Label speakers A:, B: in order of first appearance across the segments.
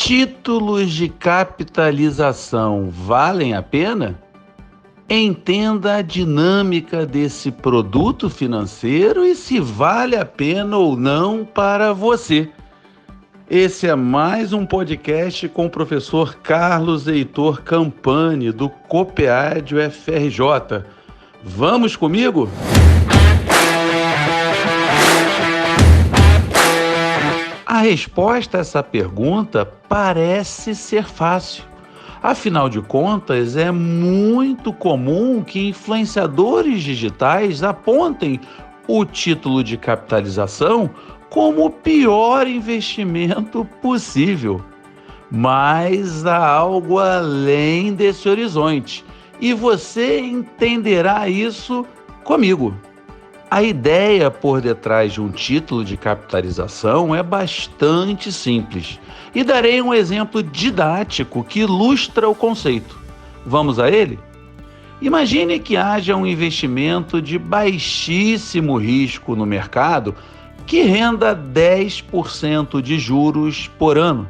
A: Títulos de capitalização valem a pena? Entenda a dinâmica desse produto financeiro e se vale a pena ou não para você. Esse é mais um podcast com o professor Carlos Heitor Campani, do Copead UFRJ. Vamos comigo? A resposta a essa pergunta parece ser fácil. Afinal de contas, é muito comum que influenciadores digitais apontem o título de capitalização como o pior investimento possível. Mas há algo além desse horizonte, e você entenderá isso comigo. A ideia por detrás de um título de capitalização é bastante simples e darei um exemplo didático que ilustra o conceito. Vamos a ele? Imagine que haja um investimento de baixíssimo risco no mercado que renda 10% de juros por ano.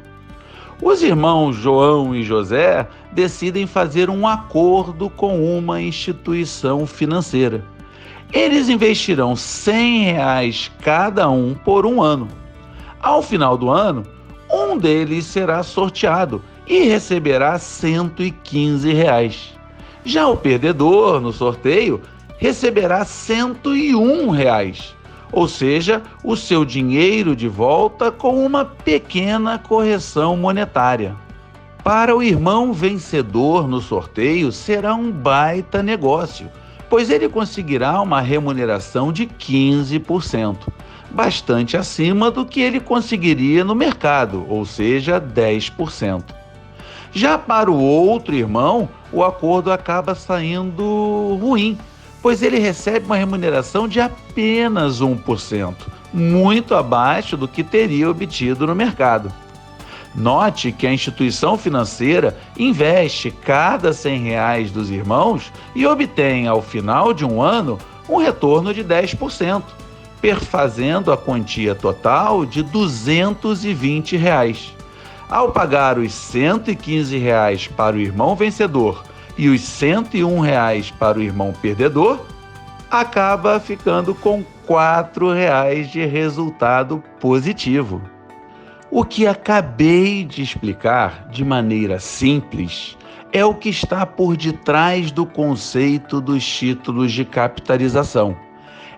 A: Os irmãos João e José decidem fazer um acordo com uma instituição financeira. Eles investirão R$ 100 cada um por um ano. Ao final do ano, um deles será sorteado e receberá R$ 115. Já o perdedor, no sorteio, receberá R$ 101, ou seja, o seu dinheiro de volta com uma pequena correção monetária. Para o irmão vencedor no sorteio, será um baita negócio, pois ele conseguirá uma remuneração de 15%, bastante acima do que ele conseguiria no mercado, ou seja, 10%. Já para o outro irmão, o acordo acaba saindo ruim, pois ele recebe uma remuneração de apenas 1%, muito abaixo do que teria obtido no mercado. Note que a instituição financeira investe cada R$ 100 dos irmãos e obtém, ao final de um ano, um retorno de 10%, perfazendo a quantia total de R$ 220. Ao pagar os R$ 115 para o irmão vencedor e os R$ 101 para o irmão perdedor, acaba ficando com R$ 4 de resultado positivo. O que acabei de explicar de maneira simples é o que está por detrás do conceito dos títulos de capitalização.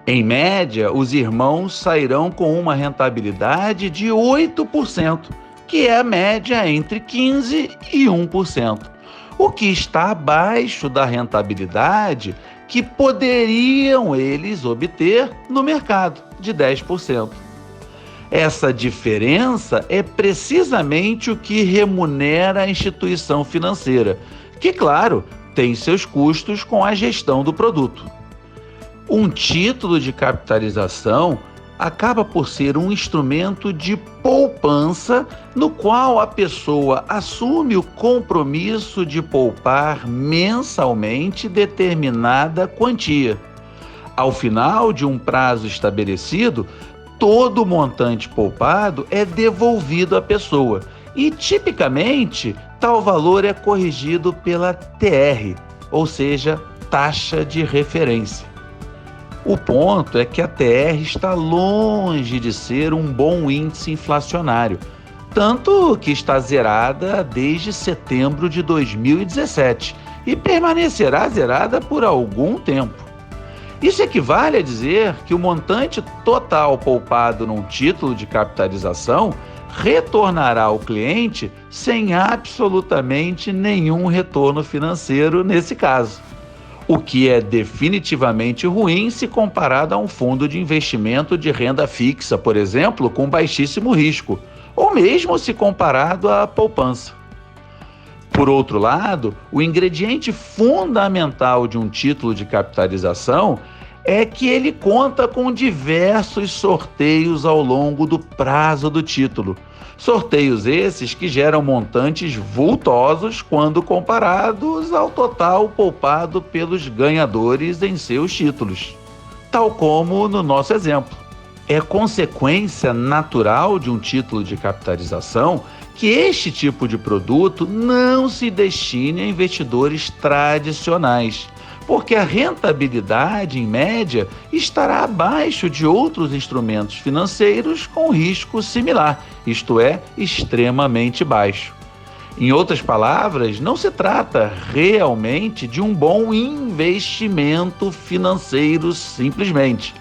A: Em média, os irmãos sairão com uma rentabilidade de 8%, que é a média entre 15% e 1%, o que está abaixo da rentabilidade que poderiam eles obter no mercado, de 10%. Essa diferença é precisamente o que remunera a instituição financeira, que, claro, tem seus custos com a gestão do produto. Um título de capitalização acaba por ser um instrumento de poupança no qual a pessoa assume o compromisso de poupar mensalmente determinada quantia. Ao final de um prazo estabelecido, todo o montante poupado é devolvido à pessoa e, tipicamente, tal valor é corrigido pela TR, ou seja, taxa de referência. O ponto é que a TR está longe de ser um bom índice inflacionário, tanto que está zerada desde setembro de 2017 e permanecerá zerada por algum tempo. Isso equivale a dizer que o montante total poupado num título de capitalização retornará ao cliente sem absolutamente nenhum retorno financeiro nesse caso, o que é definitivamente ruim se comparado a um fundo de investimento de renda fixa, por exemplo, com baixíssimo risco, ou mesmo se comparado à poupança. Por outro lado, o ingrediente fundamental de um título de capitalização é que ele conta com diversos sorteios ao longo do prazo do título. Sorteios esses que geram montantes vultosos quando comparados ao total poupado pelos ganhadores em seus títulos, tal como no nosso exemplo. É consequência natural de um título de capitalização que este tipo de produto não se destine a investidores tradicionais, porque a rentabilidade, em média, estará abaixo de outros instrumentos financeiros com risco similar, isto é, extremamente baixo. Em outras palavras, não se trata realmente de um bom investimento financeiro simplesmente,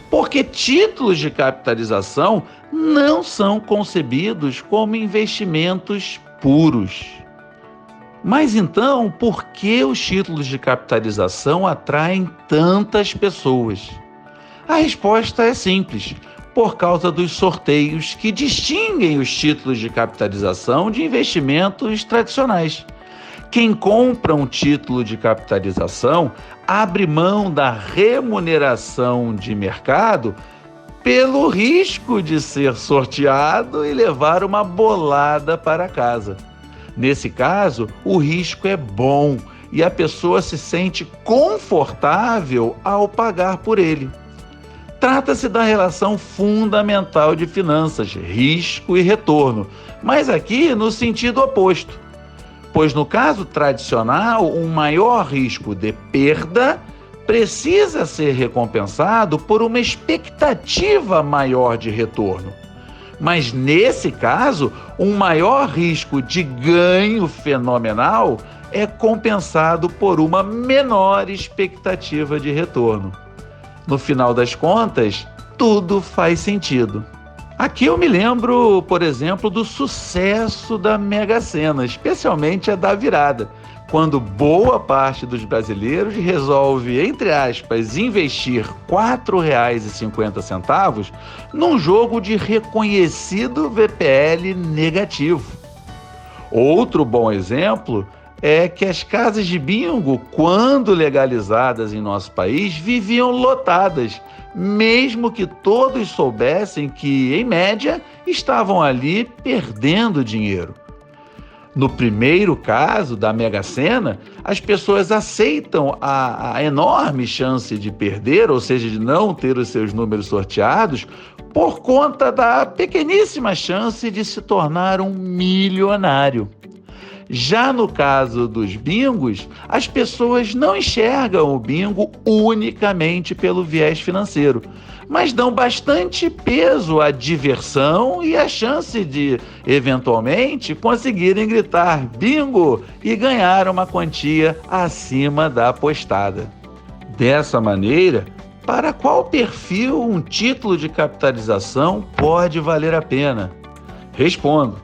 A: porque títulos de capitalização não são concebidos como investimentos puros. Mas então, por que os títulos de capitalização atraem tantas pessoas? A resposta é simples: por causa dos sorteios que distinguem os títulos de capitalização de investimentos tradicionais. Quem compra um título de capitalização abre mão da remuneração de mercado pelo risco de ser sorteado e levar uma bolada para casa. Nesse caso, o risco é bom e a pessoa se sente confortável ao pagar por ele. Trata-se da relação fundamental de finanças, risco e retorno, mas aqui no sentido oposto. Pois no caso tradicional, um maior risco de perda precisa ser recompensado por uma expectativa maior de retorno. Mas nesse caso, um maior risco de ganho fenomenal é compensado por uma menor expectativa de retorno. No final das contas, tudo faz sentido. Aqui eu me lembro, por exemplo, do sucesso da Mega Sena, especialmente a da virada, quando boa parte dos brasileiros resolve, entre aspas, investir R$ 4,50 num jogo de reconhecido VPL negativo. Outro bom exemplo é que as casas de bingo, quando legalizadas em nosso país, viviam lotadas, mesmo que todos soubessem que, em média, estavam ali perdendo dinheiro. No primeiro caso da Mega Sena, as pessoas aceitam a enorme chance de perder, ou seja, de não ter os seus números sorteados, por conta da pequeníssima chance de se tornar um milionário. Já no caso dos bingos, as pessoas não enxergam o bingo unicamente pelo viés financeiro, mas dão bastante peso à diversão e à chance de, eventualmente, conseguirem gritar bingo e ganhar uma quantia acima da apostada. Dessa maneira, para qual perfil um título de capitalização pode valer a pena? Respondo.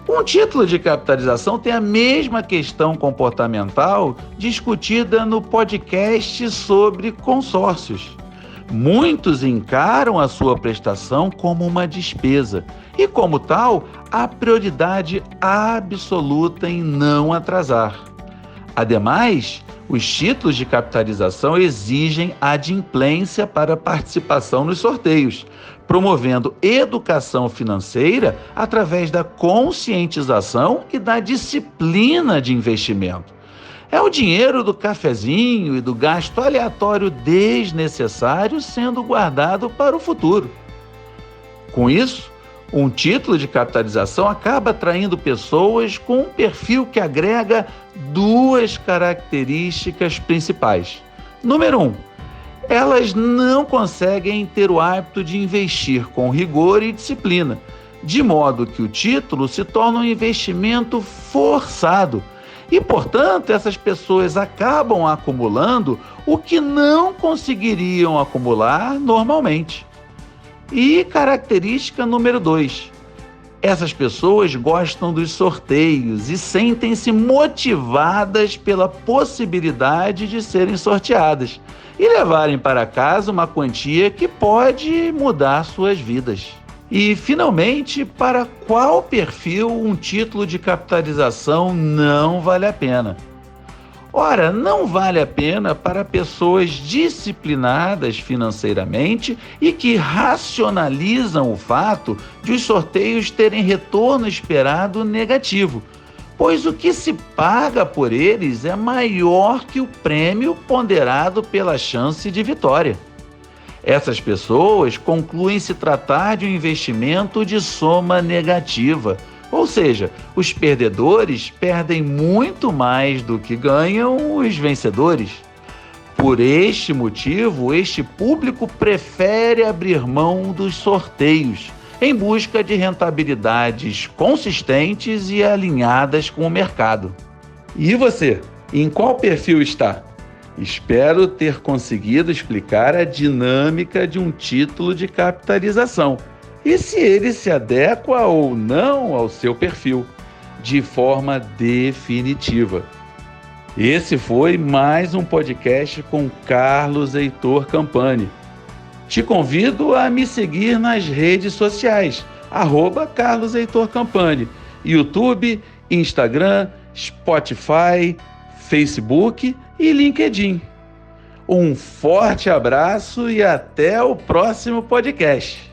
A: Um título de capitalização tem a mesma questão comportamental discutida no podcast sobre consórcios. Muitos encaram a sua prestação como uma despesa e, como tal, há prioridade absoluta em não atrasar. Ademais, os títulos de capitalização exigem adimplência para participação nos sorteios, promovendo educação financeira através da conscientização e da disciplina de investimento. É o dinheiro do cafezinho e do gasto aleatório desnecessário sendo guardado para o futuro. Com isso, um título de capitalização acaba atraindo pessoas com um perfil que agrega duas características principais. Número 1, elas não conseguem ter o hábito de investir com rigor e disciplina, de modo que o título se torna um investimento forçado e, portanto, essas pessoas acabam acumulando o que não conseguiriam acumular normalmente. E característica número 2, essas pessoas gostam dos sorteios e sentem-se motivadas pela possibilidade de serem sorteadas e levarem para casa uma quantia que pode mudar suas vidas. E, finalmente, para qual perfil um título de capitalização não vale a pena? Ora, não vale a pena para pessoas disciplinadas financeiramente e que racionalizam o fato de os sorteios terem retorno esperado negativo, pois o que se paga por eles é maior que o prêmio ponderado pela chance de vitória. Essas pessoas concluem se tratar de um investimento de soma negativa, ou seja, os perdedores perdem muito mais do que ganham os vencedores. Por este motivo, este público prefere abrir mão dos sorteios, em busca de rentabilidades consistentes e alinhadas com o mercado. E você, em qual perfil está? Espero ter conseguido explicar a dinâmica de um título de capitalização e se ele se adequa ou não ao seu perfil, de forma definitiva. Esse foi mais um podcast com Carlos Heitor Campani. Te convido a me seguir nas redes sociais, @Carlos Heitor Campani, YouTube, Instagram, Spotify, Facebook e LinkedIn. Um forte abraço e até o próximo podcast.